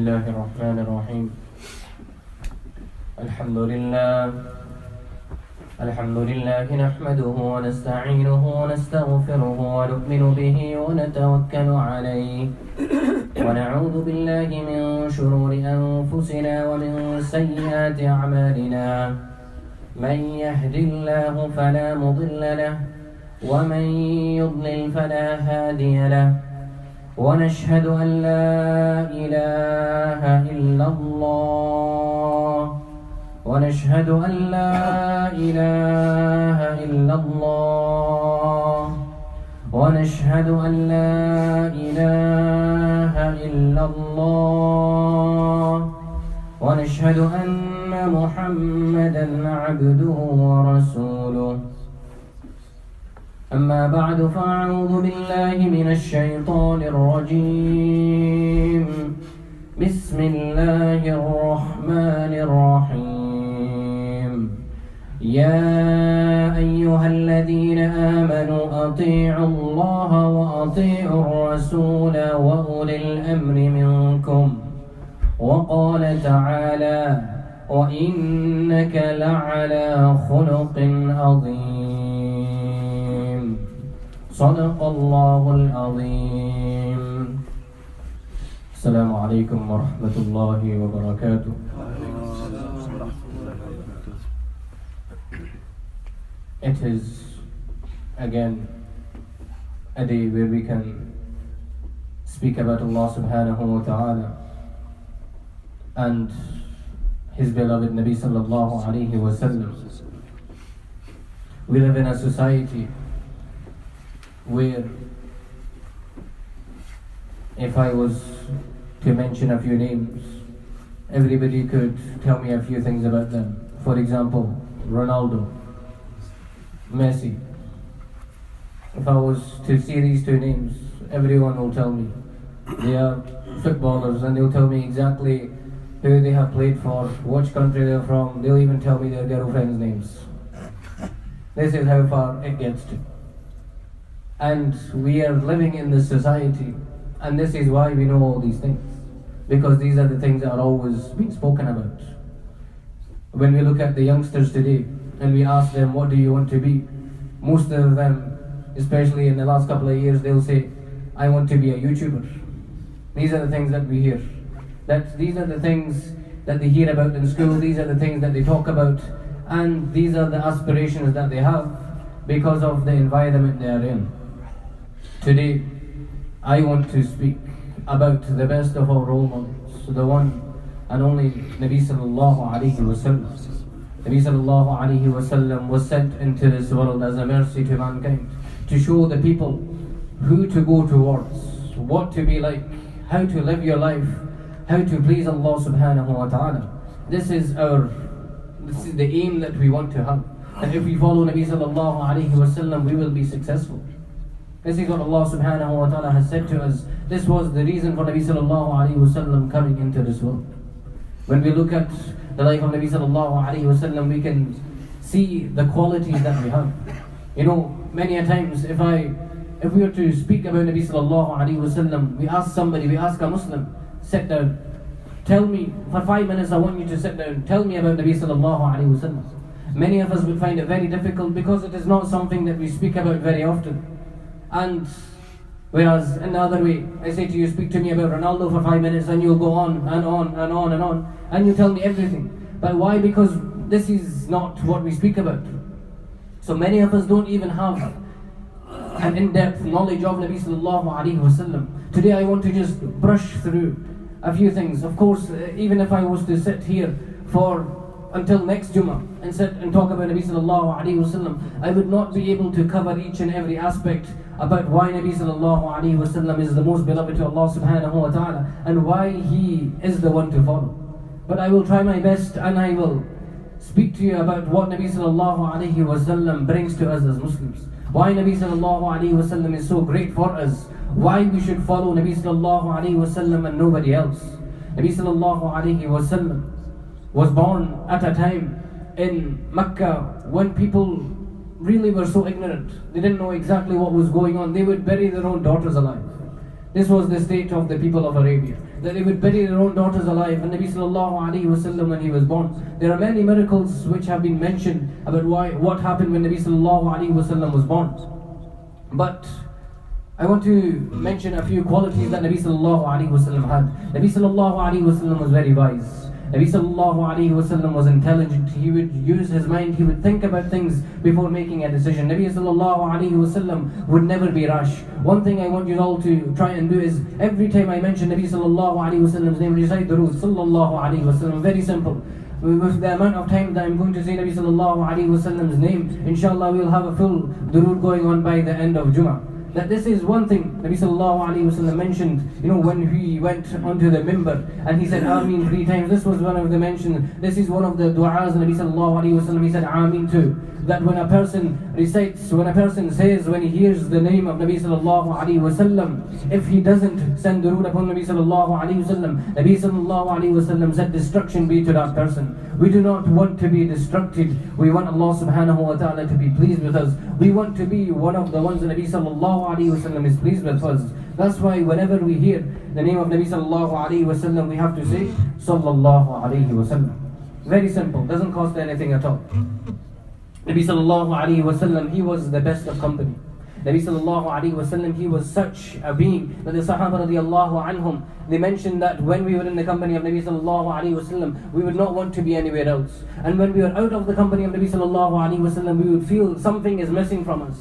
الله الرحمن الرحيم الحمد لله نحمده ونستعينه ونستغفره ونؤمن به ونتوكل عليه ونعوذ بالله من شرور أنفسنا ومن سيئات أعمالنا من يهد الله فلا مضل له ومن يضلل فلا هادي له ونشهد أن لا إله إلا الله ونشهد أن لا إله إلا الله ونشهد أن لا إله إلا الله ونشهد أن محمدا عبده ورسوله أما بعد فأعوذ بالله من الشيطان الرجيم بسم الله الرحمن الرحيم يا أيها الذين آمنوا أطيعوا الله وأطيعوا الرسول وأولي الأمر منكم وقال تعالى وإنك لعلى خلق عظيم صدق الله العظيم. السلام عليكم ورحمة الله وبركاته. It is again a day where we can speak about Allah subhanahu wa ta'ala and His beloved Nabi salallahu alayhi wasalam. We live in a society where if I was to mention a few names, everybody could tell me a few things about them. For example, Ronaldo, Messi. If I was to see these two names, everyone will tell me they are footballers and they'll tell me exactly who they have played for, which country they're from. They'll even tell me their girlfriends' names. This is how far it gets to. And we are living in this society, and this is why we know all these things, because these are the things that are always being spoken about. When we look at the youngsters today and we ask them, what do you want to be? Most of them, especially in the last couple of years, they'll say, I want to be a YouTuber. These are the things that we hear. These are the things that they hear about in school, these are the things that they talk about, and these are the aspirations that they have because of the environment they are in. Today, I want to speak about the best of our role models, the one and only Nabi salallahu alayhi wasalam. Nabi salallahu alayhi wasallam was sent into this world as a mercy to mankind, to show the people who to go towards, what to be like, how to live your life, how to please Allah subhanahu wa ta'ala. This is the aim that we want to have. And if we follow Nabi sallallahu alayhi wasallam, we will be successful. This is what Allah subhanahu wa ta'ala has said to us. This was the reason for Nabi sallallahu alayhi wasallam coming into this world. When we look at the life of Nabi sallallahu alayhi wasallam, we can see the qualities that we have. You know, many a times if we were to speak about Nabi sallallahu alayhi wasallam, we ask somebody, we ask a Muslim, sit down, tell me for 5 minutes, I want you to sit down, tell me about Nabi sallallahu alayhi wasallam. Many of us would find it very difficult because it is not something that we speak about very often. And whereas in the other way, I say to you, speak to me about Ronaldo for 5 minutes and you'll go on and on and on and on and you tell me everything. But why? Because this is not what we speak about. So many of us don't even have an in-depth knowledge of Nabi sallallahu alayhi wasallam. Today I want to just brush through a few things. Of course, even if I was to sit here until next Jummah and sit and talk about Nabi sallallahu alayhi wasallam, I would not be able to cover each and every aspect about why Nabi sallallahu alayhi wasallam is the most beloved to Allah subhanahu wa ta'ala and why he is the one to follow. But I will try my best and I will speak to you about what Nabi sallallahu alayhi wasallam brings to us as Muslims. Why Nabi sallallahu alayhi wasallam is so great for us. Why we should follow Nabi sallallahu alayhi wasallam and nobody else. Nabi sallallahu alayhi wasallam was born at a time in Mecca when people really were so ignorant. They didn't know exactly what was going on. They would bury their own daughters alive. This was the state of the people of Arabia. that they would bury their own daughters alive. And Nabi salallahu alayhi wasallam, when he was born, there are many miracles which have been mentioned about what happened when Nabi salallahu alayhi wasallam was born. But I want to mention a few qualities that Nabi sallallahu alaihi wasallam had. Nabi sallallahu alaihi wasallam was very wise. Nabi sallallahu alaihi wasallam was intelligent. He would use his mind. He would think about things before making a decision. Nabi sallallahu alaihi wasallam would never be rash. One thing I want you all to try and do is every time I mention Nabi sallallahu alaihi wasallam's name, recite durood sallallahu alaihi wasallam. Very simple. With the amount of time that I'm going to say Nabi sallallahu alaihi wasallam's name, inshallah we'll have a full durood going on by the end of Jummah. That this is one thing Nabi sallallahu alaihi wasallam mentioned, when he went onto the mimbar and he said Ameen 3 times. This was one of the mentions. This is one of the du'as Nabi sallallahu alaihi wasallam, he said Ameen too. That when a person recites, when a person says, when he hears the name of Nabi sallallahu alaihi wasallam, if he doesn't send durood upon Nabi sallallahu alaihi wasallam, Nabi sallallahu alaihi wasallam said destruction be to that person. We do not want to be destructed. We want Allah subhanahu wa ta'ala to be pleased with us. We want to be one of the ones that Nabi sallallahu alaihi wasallam is pleased with us. That's why whenever we hear the name of Nabi sallallahu alaihi wasallam, we have to say salallahu alaihi wasallam. Very simple, doesn't cost anything at all. Nabi sallallahu alaihi wasallam, he was the best of company. Nabi sallallahu alaihi wasallam, he was such a being that the Sahaba radiallahu anhum, they mentioned that when we were in the company of Nabi sallallahu alaihi wasallam, we would not want to be anywhere else. And when we were out of the company of Nabi sallallahu alaihi wasallam, we would feel something is missing from us.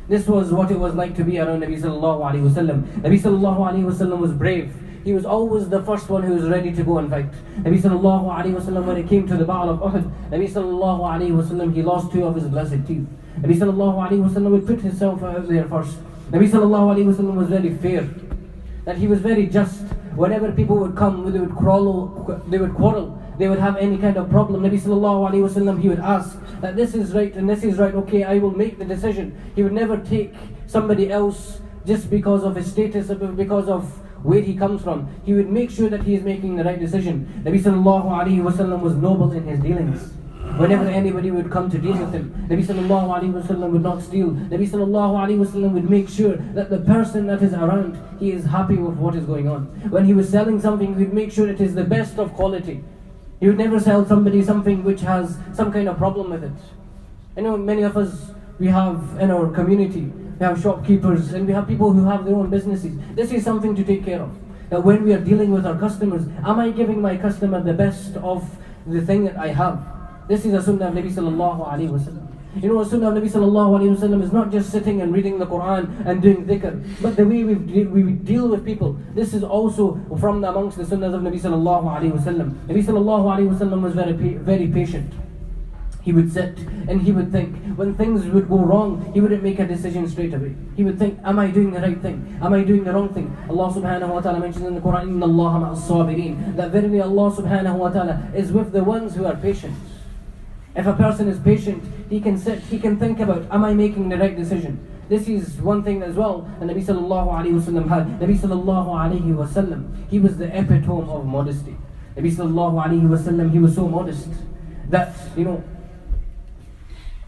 This was what it was like to be around Nabi sallallahu alaihi wasallam. Nabi sallallahu alaihi wasallam was brave. He was always the first one who was ready to go and fight. Nabi sallallahu alaihi wasallam, when it came to the battle of Uhud, Nabi sallallahu alaihi wasallam, he lost 2 of his blessed teeth. Nabi sallallahu alaihi wasallam would put himself out there first. Nabi sallallahu alaihi wasallam was very fair. That he was very just. Whenever people would come, they would quarrel, they would have any kind of problem, Nabi sallallahu alaihi wasallam, he would ask that this is right and this is right, okay, I will make the decision. He would never take somebody else just because of his status or because of where he comes from. He would make sure that he is making the right decision. Nabi sallallahu alaihi wasallam was noble in his dealings. Whenever anybody would come to deal with him, Nabi sallallahu alaihi wasallam would not steal. Nabi sallallahu alaihi wasallam would make sure that the person that is around, he is happy with what is going on. When he was selling something, he would make sure it is the best of quality. He would never sell somebody something which has some kind of problem with it. I know many of us, we have in our community, we have shopkeepers and we have people who have their own businesses. This is something to take care of. That when we are dealing with our customers, am I giving my customer the best of the thing that I have? This is a sunnah of Nabi sallallahu alaihi wasallam. A sunnah of Nabi sallallahu alaihi wasallam is not just sitting and reading the Quran and doing dhikr, but the way we deal with people. This is also from amongst the sunnahs of Nabi sallallahu alaihi wasallam. Nabi sallallahu alaihi wasallam was very patient. He would sit and he would think. When things would go wrong, he wouldn't make a decision straight away. He would think, am I doing the right thing? Am I doing the wrong thing? Allah subhanahu wa ta'ala mentions in the Quran, Inna Allaha ma'as sabirin, that verily Allah subhanahu wa ta'ala is with the ones who are patient. If a person is patient, he can sit, he can think about, am I making the right decision? This is one thing as well that Nabi sallallahu alayhi wasallam had. Nabi sallallahu alayhi wasallam, he was the epitome of modesty. Nabi sallallahu alayhi wasallam, he was so modest that,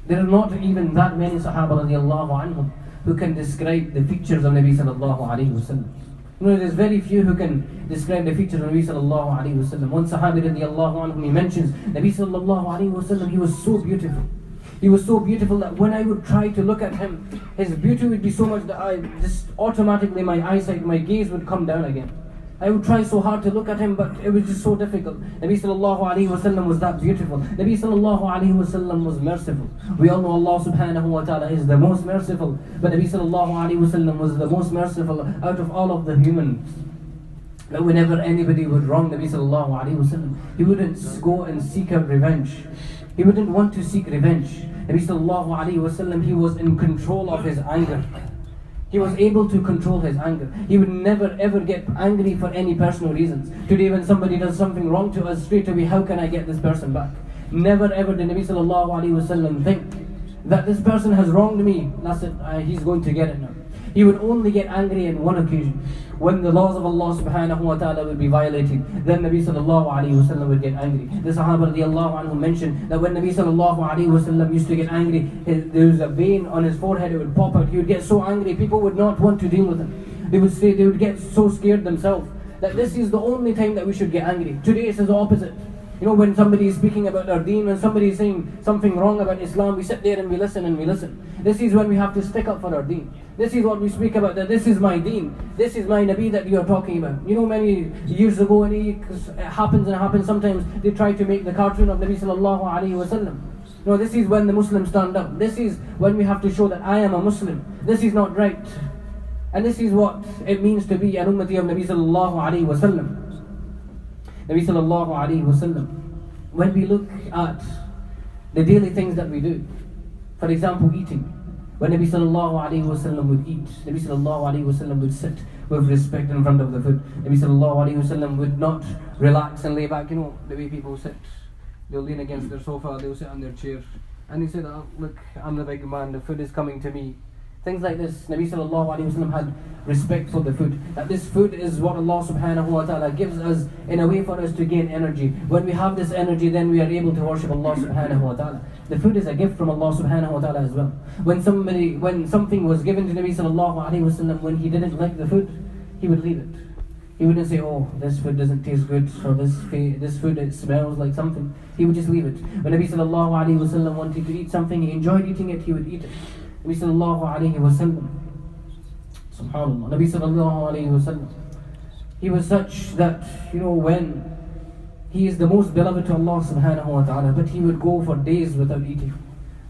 there are not even that many Sahaba radiallahu anhum who can describe the features of Nabi sallallahu alayhi wasallam. There's very few who can describe the features of Nabi sallallahu alayhi wasallam. One Sahabi radiallahu anhum, he mentions Nabi sallallahu alayhi wasallam, he was so beautiful. He was so beautiful that when I would try to look at him, his beauty would be so much that I just automatically, my eyesight, my gaze would come down again. I would try so hard to look at him, but it was just so difficult. Nabi sallallahu alayhi wasallam was that beautiful. Nabi sallallahu alayhi wasallam was merciful. We all know Allah subhanahu wa ta'ala is the most merciful, but Nabi sallallahu alayhi wasallam was the most merciful out of all of the humans. That whenever anybody would wrong Nabi sallallahu alayhi wasallam, he wouldn't go and seek out revenge. He wouldn't want to seek revenge. Nabi sallallahu alayhi wasallam, he was in control of his anger. He was able to control his anger. He would never ever get angry for any personal reasons. Today when somebody does something wrong to us, straight away, how can I get this person back? Never ever did Nabi sallallahu alayhi wasallam think that this person has wronged me, that's it, he's going to get it now. He would only get angry on one occasion, when the laws of Allah subhanahu wa ta'ala would be violated. Then Nabi sallallahu alayhi wasallam would get angry. The Sahaba radiallahu anhu mentioned that when Nabi sallallahu alayhi wasallam used to get angry, there was a vein on his forehead, it would pop out. He would get so angry, people would not want to deal with him. They would get so scared themselves. that this is the only time that we should get angry. Today it's the opposite. When somebody is speaking about our deen, when somebody is saying something wrong about Islam, we sit there and we listen and we listen. This is when we have to stick up for our deen. This is what we speak about, that this is my deen, this is my Nabi that you are talking about. Many years ago, and it happens sometimes, they try to make the cartoon of Nabi salallahu alayhi wasalam. This is when the Muslims stand up. This is when we have to show that I am a Muslim. This is not right. And this is what it means to be an ummati of Nabi sallallahu alayhi wasallam. Nabi sallallahu alayhi wasallam. When we look at the daily things that we do, for example, eating. When Nabi sallallahu alayhi wasallam would eat, Nabi sallallahu alayhi wasallam would sit with respect in front of the food. Nabi sallallahu alayhi wasallam would not relax and lay back. The way people sit. They'll lean against their sofa, they'll sit on their chair, and they say that, look, I'm the big man, the food is coming to me. Things like this. Nabi sallallahu alayhi wasallam had respect for the food. That this food is what Allah subhanahu wa ta'ala gives us in a way for us to gain energy. When we have this energy, then we are able to worship Allah subhanahu wa ta'ala. The food is a gift from Allah subhanahu wa ta'ala as well. When something was given to Nabi sallallahu alayhi wasallam, when he didn't like the food, he would leave it. He wouldn't say, oh, this food doesn't taste good, or this food, it smells like something. He would just leave it. When Nabi sallallahu alayhi wasallam wanted to eat something, he enjoyed eating it, he would eat it. Nabi sallallahu alayhi wasallam, subhanallah, Nabi sallallahu alayhi wasallam, he was such that, when he is the most beloved to Allah subhanahu wa ta'ala, but he would go for days without eating.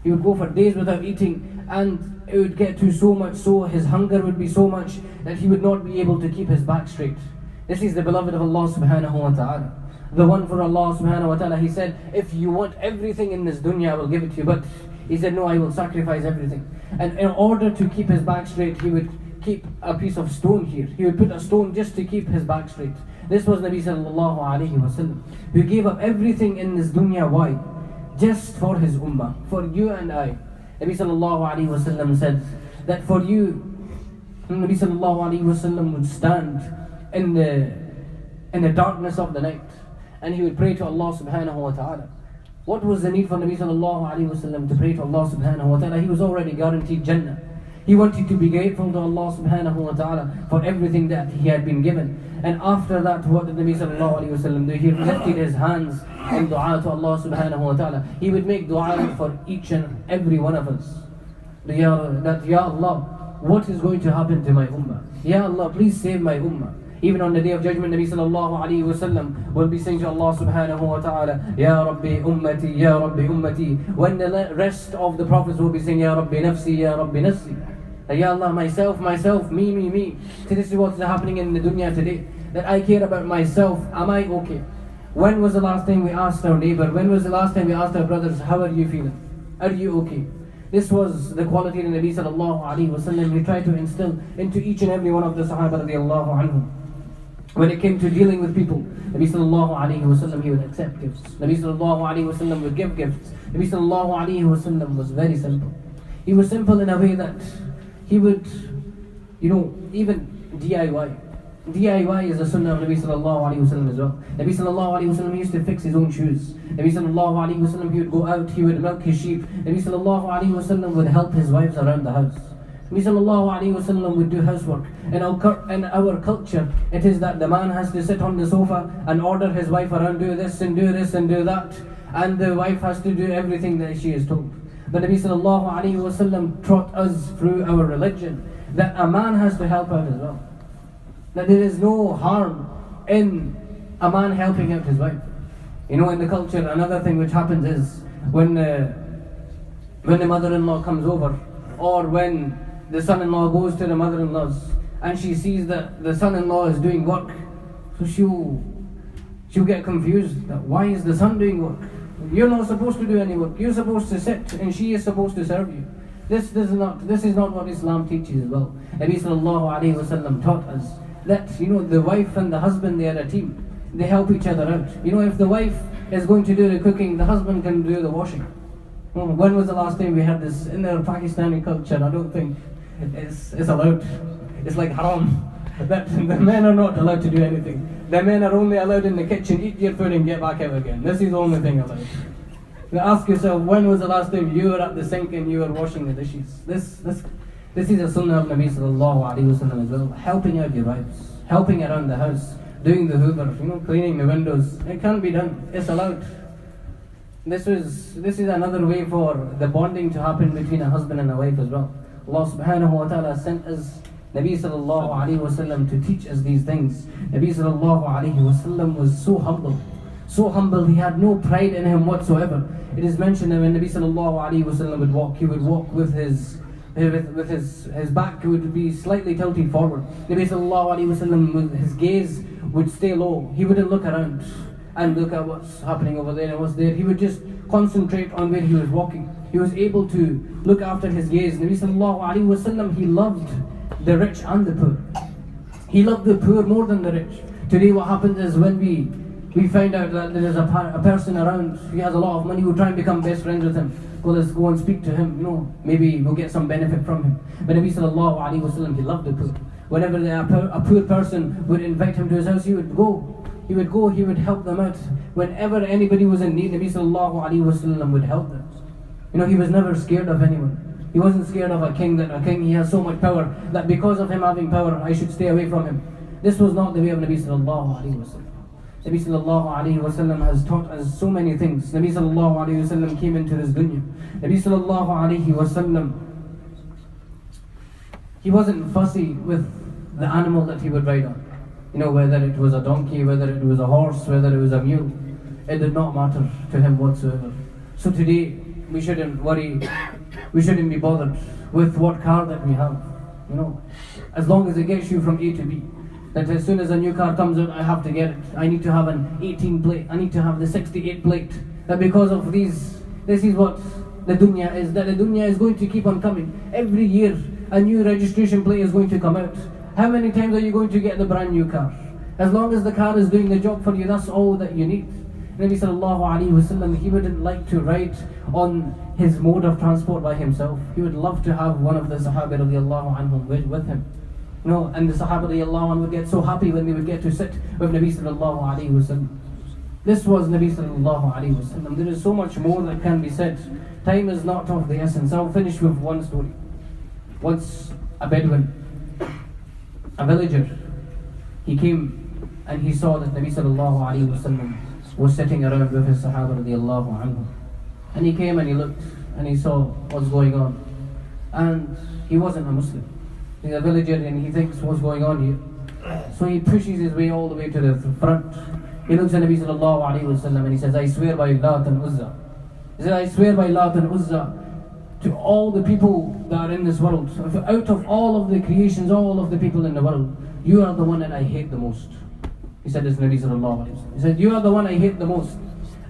He would go for days without eating, and it would get to so much so, his hunger would be so much that he would not be able to keep his back straight. This is the beloved of Allah subhanahu wa ta'ala. The one for Allah subhanahu wa ta'ala. He said, if you want everything in this dunya, I will give it to you. But he said, no, I will sacrifice everything. And in order to keep his back straight, he would keep a piece of stone here. He would put a stone just to keep his back straight. This was Nabi sallallahu alayhi wasallam, who gave up everything in this dunya. Why? Just for his ummah, for you and I. Nabi sallallahu alayhi wasallam said that for you, Nabi sallallahu alayhi wasallam would stand in the darkness of the night, and he would pray to Allah subhanahu wa ta'ala. What was the need for Nabi sallallahu alayhi wasallam to pray to Allah subhanahu wa ta'ala? He was already guaranteed Jannah. He wanted to be grateful to Allah subhanahu wa ta'ala for everything that he had been given. And after that, what did Nabi sallallahu alayhi wasallam do? He lifted his hands in dua to Allah subhanahu wa ta'ala. He would make dua for each and every one of us. That, Ya Allah, what is going to happen to my ummah? Ya Allah, please save my ummah. Even on the Day of Judgment, Nabi sallallahu alayhi wasallam will be saying to Allah subhanahu wa ta'ala, Ya Rabbi ummati, Ya Rabbi ummati. When the rest of the prophets will be saying, Ya Rabbi nafsi, Ya Rabbi nafsi. Ya Allah, myself, me. So this is what's happening in the dunya today. That I care about myself, am I okay? When was the last time we asked our neighbor? When was the last time we asked our brothers, how are you feeling? Are you okay? This was the quality of the Nabi sallallahu alayhi wasallam. We try to instill into each and every one of the Sahaba radiallahu anhum. When it came to dealing with people, Nabi sallallahu alayhi wasallam, he would accept gifts. Nabi sallallahu alayhi wasallam would give gifts. Nabi sallallahu alayhi wasallam was very simple. He was simple in a way that he would, even DIY. DIY is a sunnah of Nabi sallallahu alayhi wasallam as well. Nabi sallallahu alayhi wasallam used to fix his own shoes. Nabi sallallahu alayhi wasallam, he would go out, he would milk his sheep. Nabi sallallahu alayhi wasallam would help his wives around the house. Nabi sallallahu alayhi wasallam would do housework. In our culture, it is that the man has to sit on the sofa and order his wife around, do this and do this and do that, and the wife has to do everything that she is told. But Nabi sallallahu alayhi wasallam taught us through our religion that a man has to help out as well. That there is no harm in a man helping out his wife. In the culture, another thing which happens is when the mother-in-law comes over, or when the son-in-law goes to the mother-in-law's and she sees that the son-in-law is doing work, so she'll get confused. That why is the son doing work? You're not supposed to do any work. You're supposed to sit, and she is supposed to serve you. This is not what Islam teaches as well. Nabi sallallahu alayhi wasallam taught us that the wife and the husband, they are a team. They help each other out. If the wife is going to do the cooking, the husband can do the washing. When was the last time we had this in our Pakistani culture? I don't think it's allowed. It's like haram. That the men are not allowed to do anything. The men are only allowed in the kitchen, eat your food and get back out again. This is the only thing allowed. Now ask yourself, when was the last time you were at the sink and you were washing the dishes? This is a sunnah of Nabi sallallahu alayhi wasallam as well. Helping out your wives, helping around the house. doing the hoover, cleaning the windows. It can't be done. It's allowed. This is another way for the bonding to happen between a husband and a wife as well. Allah subhanahu wa ta'ala sent us Nabi salallahu alayhi wasalam to teach us these things. Nabi salallahu alayhi wasallam was so humble. So humble, he had no pride in him whatsoever. It is mentioned that when Nabi sallallahu alayhi wasallam would walk, he would walk with his back would be slightly tilted forward. Nabi sallallahu alayhi wasallam, his gaze would stay low. He wouldn't look around and look at what's happening over there and what's there. He would just concentrate on where he was walking. He was able to look after his gaze. Nabi sallallahu alayhi wasallam, he loved the rich and the poor. He loved the poor more than the rich. Today what happens is when we find out that there is a person around, he has a lot of money, we try and become best friends with him. Well, let's go and speak to him, maybe we'll get some benefit from him. But Nabi sallallahu alayhi wasallam, he loved the poor. Whenever a poor person would invite him to his house, he would go, he would help them out. Whenever anybody was in need, Nabi sallallahu alayhi wasallam would help them. He was never scared of anyone. He wasn't scared of a king, he has so much power that because of him having power, I should stay away from him. This was not the way of Nabi sallallahu alayhi wasallam. Nabi sallallahu alayhi wasallam has taught us so many things. Nabi sallallahu alayhi wasallam came into this dunya. Nabi sallallahu alayhi wasallam, he wasn't fussy with the animal that he would ride on. Whether it was a donkey, whether it was a horse, whether it was a mule, it did not matter to him whatsoever. So today, we shouldn't worry, we shouldn't be bothered with what car that we have. As long as it gets you from A to B. That as soon as a new car comes out, I have to get it. I need to have an 18 plate. I need to have the 68 plate. That because of these, this is what the dunya is. That the dunya is going to keep on coming. Every year, a new registration plate is going to come out. How many times are you going to get the brand new car? As long as the car is doing the job for you, that's all that you need. Nabi sallallahu alayhi wasallam, he wouldn't like to ride on his mode of transport by himself. He would love to have one of the Sahaba radiallahu anhum with him. And the Sahaba radiallahu anhum would get so happy when they would get to sit with Nabi sallallahu alayhi wasallam. This was Nabi sallallahu alayhi wasallam. There is so much more that can be said. Time is not of the essence. I'll finish with one story. Once a Bedouin, a villager, he came and he saw that Nabi sallallahu alayhi wasallam was sitting around with his Sahaba radiallahu anhum. And he came and he looked and he saw what's going on. And he wasn't a Muslim. He's a villager and he thinks what's going on here. So he pushes his way all the way to the front. He looks at Nabi sallallahu alayhi wasallam and he says, I swear by Lat and Uzza. He said, I swear by Lat and Uzza to all the people that are in this world. Out of all of the creations, all of the people in the world, you are the one that I hate the most. He said this to Nabi sallallahu alayhi wasallam. He said, you are the one I hate the most.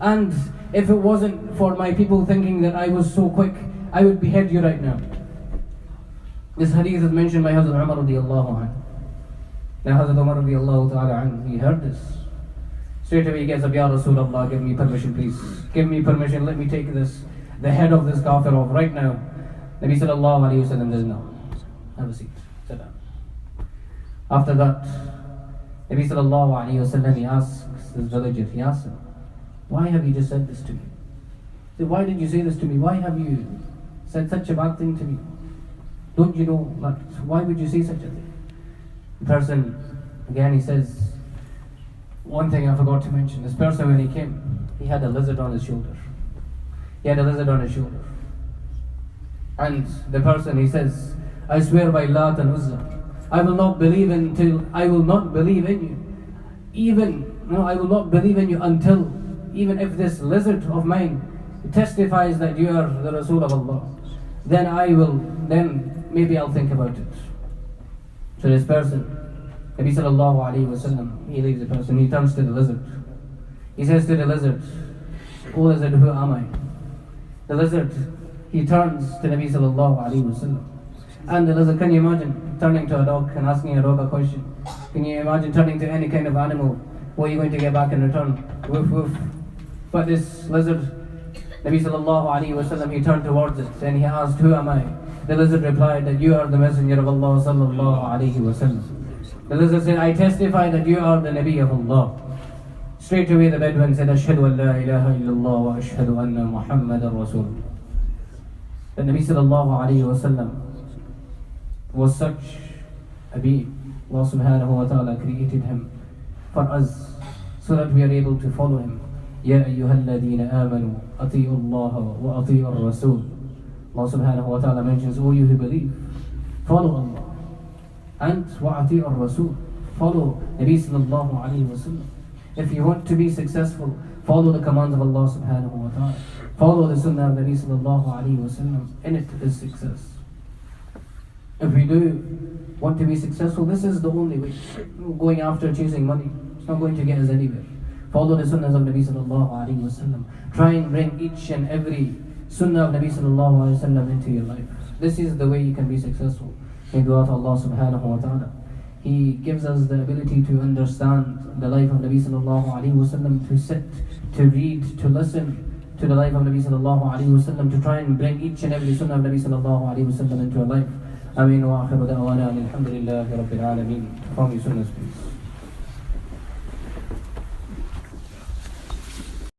And if it wasn't for my people thinking that I was so quick, I would behead you right now. This hadith is mentioned by Hazrat Umar radiallahu anhu. Now Hazrat Umar radiallahu ta'ala anhu, he heard this. Straight away he gets up, Ya Rasulullah, give me permission please. Give me permission, let me take the head of this kafir off right now. Nabi sallallahu alayhi wasallam says, no. Have a seat, sit down. After that, Nabi sallallahu alayhi wasallam, he asks this villager, he asks him, why have you just said this to me? He said, why did you say this to me? Why have you said such a bad thing to me? Don't you know, why would you say such a thing? The person, again he says, one thing I forgot to mention, this person when he came, he had a lizard on his shoulder. He had a lizard on his shoulder. And the person, he says, I swear by Lat and Uzza, I will not believe in you. I will not believe in you until, even if this lizard of mine testifies that you are the Rasul of Allah, then maybe I'll think about it. So this person, Nabi sallallahu alayhi wasallam, he leaves the person, he turns to the lizard. He says to the lizard, O lizard, who am I? The lizard, he turns to Nabi sallallahu alayhi wasallam. And the lizard, can you imagine turning to a dog and asking a dog a question? Can you imagine turning to any kind of animal? What are you going to get back in return? Woof woof. But this lizard, Nabi sallallahu alayhi wasallam, he turned towards it and he asked, who am I? The lizard replied that you are the messenger of Allah salallahu alayhi wasallam. The lizard said, I testify that you are the Nabi of Allah. Straight away the Bedouin said, Ashhadu an la ilaha illallah wa ashhadu anna Muhammadan Rasul. The Nabi sallallahu alayhi wasallam was such a being. Allah subhanahu wa ta'ala created him for us so that we are able to follow him. Ya ayyuhalladhina amanu ati'u Allah wa ati'u ar-rasul. Allah subhanahu wa ta'ala mentions, O you who believe, follow Allah and wa ati'u ar-rasul, follow Nabi sallallahu alayhi wa sallam. If you want to be successful, follow the commands of Allah subhanahu wa ta'ala. Follow the sunnah of Nabi sallallahu alayhi wa sallam. In it is success. If we do want to be successful, this is the only way. Going after chasing money, it's not going to get us anywhere. Follow the sunnahs of Nabi sallallahu alayhi wa sallam. Try and bring each and every sunnah of Nabi sallallahu alayhi wa sallam into your life. This is the way you can be successful. May dua to Allah subhanahu wa ta'ala. He gives us the ability to understand the life of Nabi sallallahu alayhi wa sallam, to sit, to read, to listen to the life of Nabi sallallahu alayhi wa sallam, to try and bring each and every sunnah of Nabi sallallahu alayhi wa sallam into our life. Ameen wa akhiru da'wana alhamdulillahi rabbil alameen. From your sunnahs, please.